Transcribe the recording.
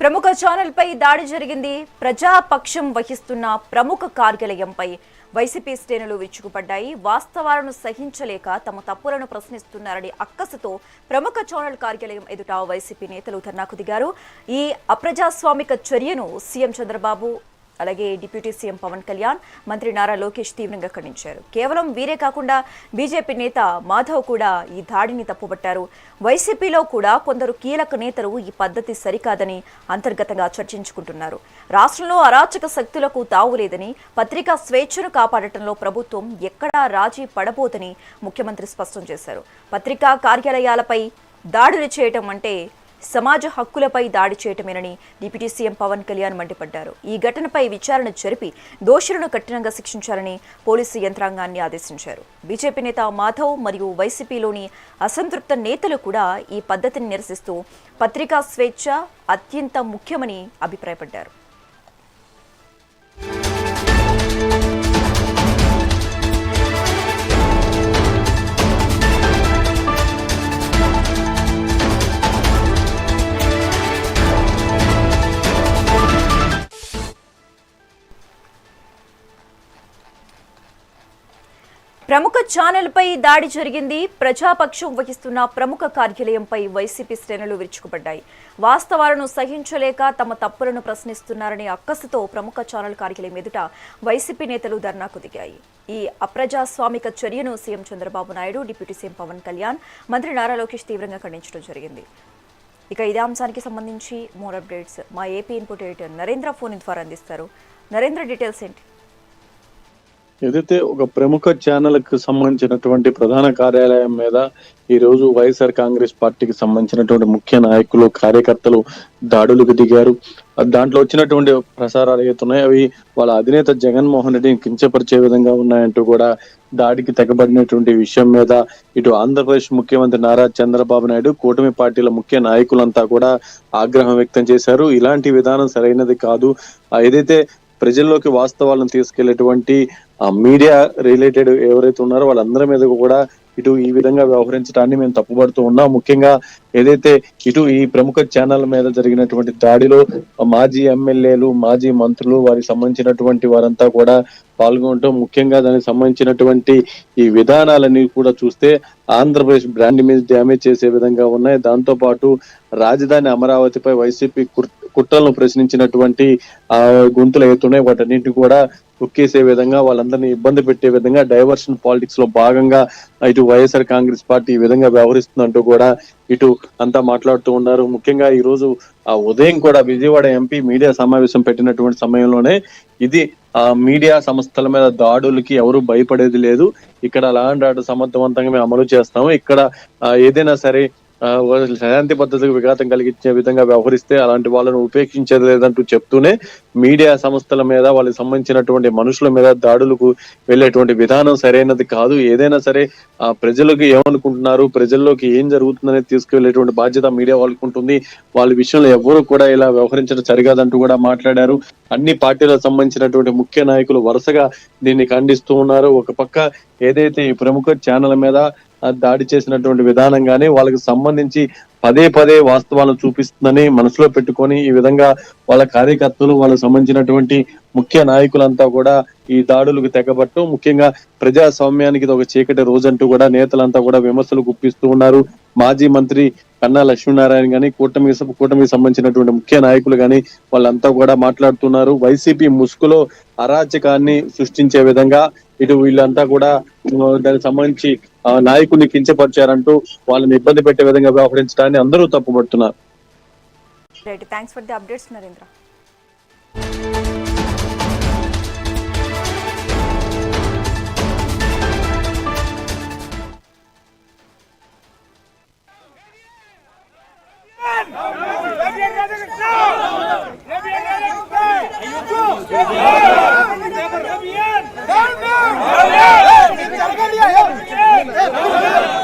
ప్రముఖ ఛానల్ పై దాడి జరిగింది. ప్రజాపక్షం వహిస్తున్న ప్రముఖ కార్యాలయంపై వైసీపీ శ్రేణులు విరుచుకుపడ్డాయి. వాస్తవాలను సహించలేక తమ తప్పులను ప్రశ్నిస్తున్నారని అక్కసుతో ప్రముఖ ఛానల్ కార్యాలయం ఎదుట వైసీపీ నేతలు ధర్నాకు దిగారు. ఈ అప్రజాస్వామిక చర్యను సీఎం చంద్రబాబు అలాగే డిప్యూటీ సీఎం పవన్ కళ్యాణ్, మంత్రి నారా లోకేష్ తీవ్రంగా ఖండించారు. కేవలం వీరే కాకుండా బీజేపీ నేత మాధవ్ కూడా ఈ దాడిని తప్పుపట్టారు. వైసీపీలో కూడా కొందరు కీలక నేతలు ఈ పద్ధతి సరికాదని అంతర్గతంగా చర్చించుకుంటున్నారు. రాష్ట్రంలో అరాచక శక్తులకు తావులేదని, పత్రికా స్వేచ్ఛను కాపాడటంలో ప్రభుత్వం ఎక్కడా రాజీ పడబోదని ముఖ్యమంత్రి స్పష్టం చేశారు. పత్రికా కార్యాలయాలపై దాడులు చేయటం అంటే సమాజ హక్కులపై దాడి చేయటమేనని డిప్యూటీ సీఎం పవన్ కళ్యాణ్ మండిపడ్డారు. ఈ ఘటనపై విచారణ జరిపి దోషులను కఠినంగా శిక్షించాలని పోలీసు యంత్రాంగాన్ని ఆదేశించారు. బీజేపీ నేత మాధవ్ మరియు వైసీపీలోని అసంతృప్త నేతలు కూడా ఈ పద్ధతిని నిరసిస్తూ పత్రికా స్వేచ్ఛ అత్యంత ముఖ్యమని అభిప్రాయపడ్డారు. ప్రముఖ ఛానల్ పై దాడి జరిగింది. ప్రజాపక్షం వహిస్తున్న ప్రముఖ కార్యాలయంపై వైసీపీ శ్రేణులు విరుచుకుపడ్డాయి. వాస్తవాలను సహించలేక తమ తప్పులను ప్రశ్నిస్తున్నారనే అక్కసుతో ప్రముఖ ఛానల్ కార్యాలయం ఎదుట వైసీపీ నేతలు ధర్నాకు దిగాయి. ఈ అప్రజాస్వామిక చర్యను CM Chandrababu Naidu, deputy CM Pawan Kalyan, మంత్రి నారా లోకేష్ తీవ్రంగా ఖండించడం జరిగింది. ఇక ఇదే అంశానికి సంబంధించి మోర్ అప్డేట్స్ మా AP input editor Narendra phone ద్వారా అందిస్తారు. నరేంద్ర, డీటెయిల్స్ ఏంటి? ఏదైతే ఒక ప్రముఖ ఛానల్ కు సంబంధించినటువంటి ప్రధాన కార్యాలయం మీద ఈ రోజు వైఎస్ఆర్ కాంగ్రెస్ పార్టీకి సంబంధించినటువంటి ముఖ్య నాయకులు, కార్యకర్తలు దాడులకు దిగారు. దాంట్లో వచ్చినటువంటి ప్రసారాలు ఏతున్నాయి అవి వాళ్ళ అధినేత జగన్మోహన్ రెడ్డిని కించపరిచే విధంగా ఉన్నాయంటూ కూడా దాడికి తెగబడినటువంటి విషయం మీద ఇటు ఆంధ్రప్రదేశ్ ముఖ్యమంత్రి నారా చంద్రబాబు నాయుడు, కూటమి పార్టీల ముఖ్య నాయకులంతా కూడా ఆగ్రహం వ్యక్తం చేశారు. ఇలాంటి విధానం సరైనది కాదు. ఏదైతే ప్రజల్లోకి వాస్తవాలను తీసుకెళ్లేటువంటి మీడియా రిలేటెడ్ ఎవరైతే ఉన్నారో వాళ్ళందరి మీద కూడా ఇటు ఈ విధంగా వ్యవహరించడాన్ని మేము తప్పుపడుతూ ఉన్నాం. ముఖ్యంగా ఏదైతే ఇటు ఈ ప్రముఖ ఛానల్ మీద జరిగినటువంటి దాడిలో మాజీ ఎమ్మెల్యేలు, మాజీ మంత్రులు, వారికి సంబంధించినటువంటి వారంతా కూడా పాల్గొనటం, ముఖ్యంగా దానికి సంబంధించినటువంటి ఈ విధానాలన్నీ కూడా చూస్తే ఆంధ్రప్రదేశ్ బ్రాండ్ ఇమేజ్ డ్యామేజ్ చేసే విధంగా ఉన్నాయి. దాంతో పాటు రాజధాని అమరావతిపై వైసీపీ కుట్రలను ప్రశ్నించినటువంటి గొంతులు అవుతున్నాయి. వాటన్నింటి కూడా తొక్కేసే విధంగా, వాళ్ళందరినీ ఇబ్బంది పెట్టే విధంగా, డైవర్షన్ పాలిటిక్స్ లో భాగంగా ఇటు వైఎస్ఆర్ కాంగ్రెస్ పార్టీ ఈ విధంగా వ్యవహరిస్తుందంటూ కూడా ఇటు అంతా మాట్లాడుతూ ఉన్నారు. ముఖ్యంగా ఈ రోజు ఉదయం కూడా విజయవాడ ఎంపీ మీడియా సమావేశం పెట్టినటువంటి సమయంలోనే ఇది మీడియా సంస్థల మీద దాడులకి ఎవరు భయపడేది లేదు, ఇక్కడ లా అండ్ ఆర్డర్ సమర్థవంతంగా మేము అమలు చేస్తాము, ఇక్కడ ఏదైనా సరే శాంతి పద్ధతికి విఘాతం కలిగించే విధంగా వ్యవహరిస్తే అలాంటి వాళ్ళను ఉపేక్షించేది లేదంటూ చెప్తూనే మీడియా సంస్థల మీద, వాళ్ళకి సంబంధించినటువంటి మనుషుల మీద దాడులకు వెళ్ళేటువంటి విధానం సరైనది కాదు. ఏదైనా సరే ప్రజలకు ఏమనుకుంటున్నారు, ప్రజల్లోకి ఏం జరుగుతుందనేది తీసుకువెళ్ళేటువంటి బాధ్యత మీడియా వాళ్ళకు ఉంటుంది. వాళ్ళ విషయంలో ఎవరు కూడా ఇలా వ్యవహరించడం సరికాదంటూ కూడా మాట్లాడారు. అన్ని పార్టీలకు సంబంధించినటువంటి ముఖ్య నాయకులు వరుసగా దీన్ని ఖండిస్తూ ఉన్నారు. ఒక పక్క ఏదైతే ఈ ప్రముఖ ఛానల్ మీద దాడి చేసినటువంటి విధానం గానీ వాళ్ళకి సంబంధించి పదే పదే వాస్తవాలను చూపిస్తుందని మనసులో పెట్టుకొని ఈ విధంగా వాళ్ళ కార్యకర్తలు, వాళ్ళకి సంబంధించినటువంటి ముఖ్య నాయకులంతా కూడా ఈ దాడులకు తెగబట్టడం, ముఖ్యంగా ప్రజాస్వామ్యానికి ఒక చీకటి రోజంటూ కూడా నేతలంతా కూడా విమర్శలు గుప్పిస్తూ ఉన్నారు. మాజీ మంత్రి కన్నా లక్ష్మీనారాయణ గాని, కూటమికి సంబంధించినటువంటి ముఖ్య నాయకులు గాని వాళ్ళంతా కూడా మాట్లాడుతున్నారు. వైసీపీ ముసుగులో అరాచకాన్ని సృష్టించే విధంగా ఇటు వీళ్ళంతా కూడా దానికి సంబంధించి నాయకుడిని కించపరిచారంటూ వాళ్ళని ఇబ్బంది పెట్టే విధంగా వ్యవహరించడాన్ని అందరూ తప్పుపడుతున్నారు. Thanks for the updates Narendra. No!